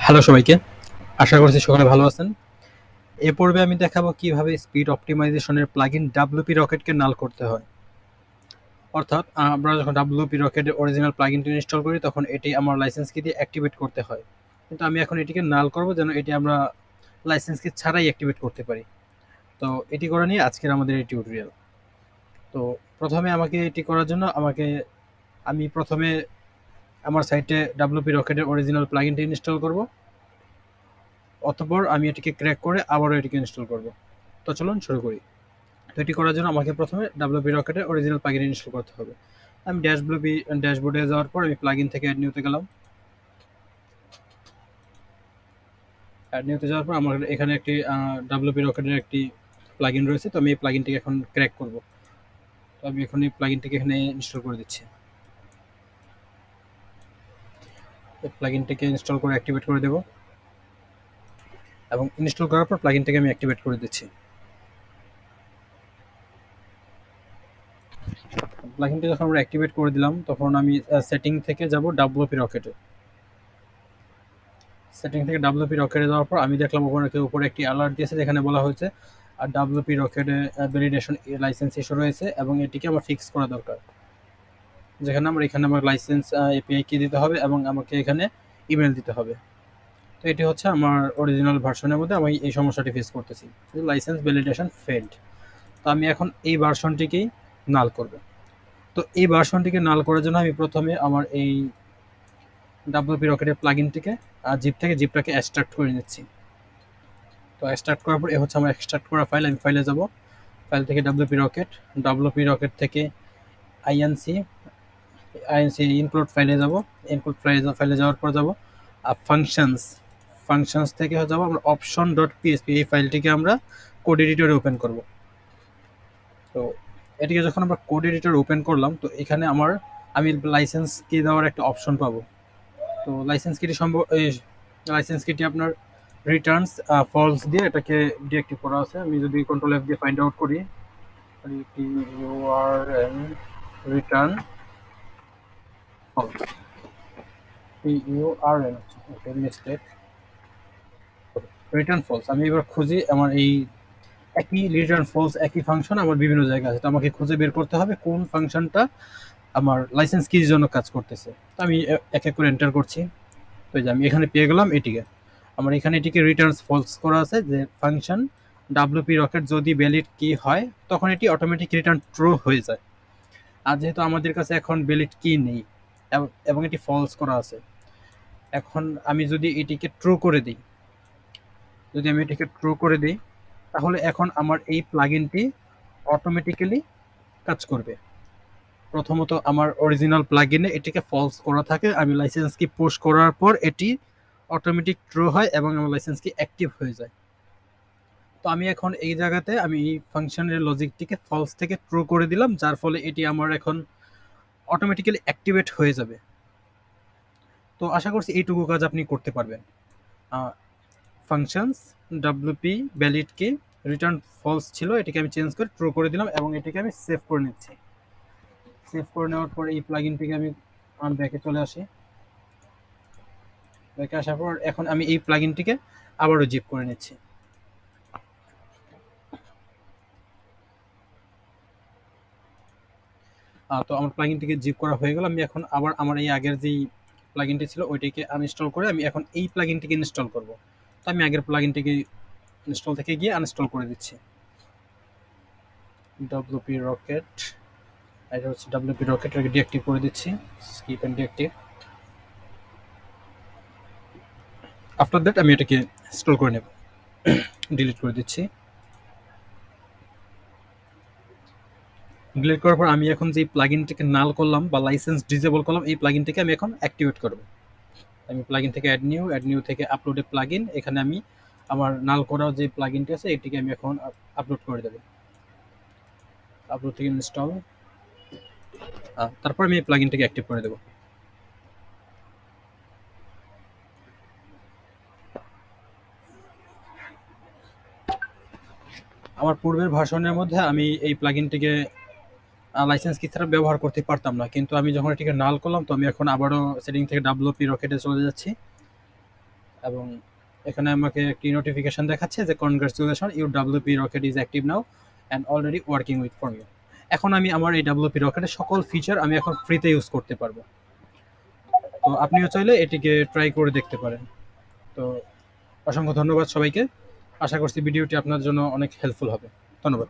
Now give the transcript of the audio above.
Hello সবাইকে। আশা করছি সকলে ভালো আছেন। এ পর্বে আমি দেখাবো কিভাবে স্পিড অপটিমাইজেশনের প্লাগইন WP রকেটকে নাল করতে হয়। অর্থাৎ আমরা যখন WP রকেটের অরিজিনাল প্লাগইনটি ইনস্টল করি তখন এটি আমার লাইসেন্স কি দিয়ে অ্যাক্টিভেট করতে হয়। কিন্তু আমি এখন এটিকে নাল করব যেন এটি আমরা লাইসেন্স কি ছাড়াই অ্যাক্টিভেট করতে পারি। তো এটি করা নিয়ে আজকের আমাদের এই টিউটোরিয়াল। তো প্রথমে আমাকে এটি করার জন্য আমি প্রথমে আমার সাইটে WP রকেটের অরিজিনাল প্লাগইনটি ইনস্টল করব। অতঃপর আমি এটিকে ক্র্যাক করে আবারও এটিকে ইনস্টল করব। তো চলুন শুরু করি। তো এটি করার জন্য আমাকে প্রথমে WP রকেটের অরিজিনাল প্লাগইন ইনস্টল করতে হবে। আমি ড্যাশবোর্ডে যাওয়ার পর আমি প্লাগইন থেকে অ্যাড নিউতে গেলাম। অ্যাড নিউতে যাওয়ার পর আমার এখানে একটি WP রকেটের একটি প্লাগইন রয়েছে। তো আমি এই প্লাগইনটিকে এখন ক্র্যাক করব। তো আমি এখন এই প্লাগইনটিকে এখানে ইনস্টল করে দিচ্ছি। এই প্লাগইনটিকে ইনস্টল করে অ্যাক্টিভেট করে দেব এবং ইনস্টল করার পর প্লাগইনটিকে আমি অ্যাক্টিভেট করে দিচ্ছি। প্লাগইনটি যখন আমরা অ্যাক্টিভেট করে দিলাম তখন আমি সেটিং থেকে যাব WP রকেটে। সেটিং থেকে WP রকেটে যাওয়ার পর আমি দেখলাম উপরে একটি অ্যালার্ট দিয়েছে যেখানে বলা হয়েছে আর WP রকেটে ভ্যালিডেশন লাইসেন্স ইস্যু রয়েছে এবং এটিকে আমার ফিক্স করা দরকার। যেখানে এখানে আমার লাইসেন্স এপিআই কি দিতে হবে এবং আমাকে এখানে ইমেল দিতে হবে। তো এটি হচ্ছে আমার অরিজিনাল ভার্সনের মধ্যে আমি এই সমস্যাটি ফেস করতেছি, লাইসেন্স ভ্যালিডেশন ফেল্ড। তো আমি এখন এই ভার্সনটিকেই নাল করব। তো এই ভার্সনটিকে নাল করার জন্য আমি প্রথমে আমার এই WP রকেটের প্লাগইনটিকে জিপটাকে এক্সট্রাক্ট করে নিচ্ছি। তো এক্সট্রাক্ট করার পর এ হচ্ছে আমার এক্সট্রাক্ট করা ফাইল। আমি ফাইলে যাব, ফাইল থেকে WP রকেট থেকে আইএনসি ইনক্লুড ফাইলে যাব। ইনক্লুড ফাইলে যাওয়ার পর যাব ফাংশনস থেকে যাব আমরা অপশন ডট পিএসপি, এই ফাইলটিকে আমরা কোড এডিটরে ওপেন করব। তো এটিকে যখন আমরা কোড এডিটর ওপেন করলাম তো এখানে আমি লাইসেন্স কি দেওয়ার একটা অপশন পাবো। তো লাইসেন্স কিটি আপনার রিটার্নস ফলস দিয়ে এটাকে ডিএক্টিভ করা আছে। আমি যদি কন্ট্রোল এফ দিয়ে ফাইন্ড আউট করি, URL return false, URL okay mistake return false. আমি এবার খুঁজি আমার এই একই রিটার্ন ফলস একই ফাংশন আমার বিভিন্ন জায়গায় আছে। তো আমাকে খুঁজে বের করতে হবে কোন ফাংশনটা আমার লাইসেন্স কির জন্য কাজ করতেছে। তো আমি এক এক করে এন্টার করছি। তো এই যে আমি এখানে পেয়ে গেলাম এটিকে। আমার এখানে এটিকে রিটার্নস ফলস করা আছে যে ফাংশন WP রকেট যদি ভ্যালিড কি হয় তখন এটি অটোমেটিক রিটার্ন ট্রু হয়ে যায়। আর যেহেতু আমাদের কাছে এখন ভ্যালিড কি নেই এবং এটি ফলস করা আছে, এখন আমি যদি এটিকে ট্রু করে দিই, তাহলে এখন আমার এই প্লাগইনটি অটোমেটিক্যালি কাজ করবে। প্রথমত আমার অরিজিনাল প্লাগইনে এটিকে ফলস করা থাকে, আমি লাইসেন্স কি পুশ করার পর এটি অটোমেটিক ট্রু হয় এবং আমার লাইসেন্স কি অ্যাক্টিভ হয়ে যায়। তো আমি এখন এই জায়গাতে আমি এই ফাংশনের লজিকটিকে ফলস থেকে ট্রু করে দিলাম, যার ফলে এটি আমার এখন অটোমেটিক্যালি অ্যাক্টিভেট হয়ে যাবে। তো আশা করছি এইটুকু কাজ আপনি করতে পারবেন। ফাংশনস WP ভ্যালিড কি রিটার্ন ফলস ছিল, এটিকে আমি চেঞ্জ করে ট্রু করে দিলাম এবং এটিকে আমি সেভ করে নিচ্ছি। সেভ করে নেওয়ার পর এই প্লাগইনটিকে আমি ব্যাকে চলে আসি। ব্যাকে আসার পর এখন আমি এই প্লাগইনটিকে আবারও জিপ করে নিচ্ছি। তো আমার প্লাগইনটিকে জিপ করা হয়ে গেল। আমি এখন আবার আমার এই আগের যেই প্লাগইনটি ছিল ওইটিকে আনইনস্টল করে আমি এখন এই প্লাগইনটিকে ইনস্টল করব। তো আমি আগের প্লাগইনটিকে ইনস্টল থেকে গিয়ে আনইনস্টল করে দিচ্ছি। WP রকেট, এটা হচ্ছে WP রকেট, এটাকে ডিঅ্যাক্টিভ করে দিচ্ছি, skip and deactive. After that আমি এটাকে ইনস্টল করে নেব, ডিলিট করে দিচ্ছি। ডিলিট করার পর আমি এখন যে প্লাগইনটিকে নাল করলাম বা লাইসেন্স ডিসেবল করলাম এই প্লাগইনটিকে আমি এখন অ্যাক্টিভেট করব। আমি প্লাগইন থেকে অ্যাড নিউ থেকে আপলোডে প্লাগইন, এখানে আমি আমার নাল করা যে প্লাগইনটি আছে এটিকে আমি এখন আপলোড করে দেব। আপলোড থেকে ইনস্টল, তারপর আমি এই প্লাগইনটিকে অ্যাক্টিভ করে দেব। আমার পূর্বের ভার্সনের মধ্যে আমি এই প্লাগইনটিকে লাইসেন্স কি ছাড়া ব্যবহার করতে পারতাম না, কিন্তু আমি যখন এটিকে নাল করলাম তো আমি এখন আবারও সেটিং থেকে WP রকেটে চলে যাচ্ছি। এবং এখানে আমাকে একটি নোটিফিকেশন দেখাচ্ছে যে congratulation your WP rocket is active now and already working with for you. এখন আমি আমার এই ডাব্লিউপি রকেটের সকল ফিচার আমি এখন ফ্রিতে ইউজ করতে পারবো। তো আপনিও চাইলে এটিকে ট্রাই করে দেখতে পারেন। তো অসংখ্য ধন্যবাদ সবাইকে। আশা করছি ভিডিওটি আপনার জন্য অনেক হেল্পফুল হবে। ধন্যবাদ।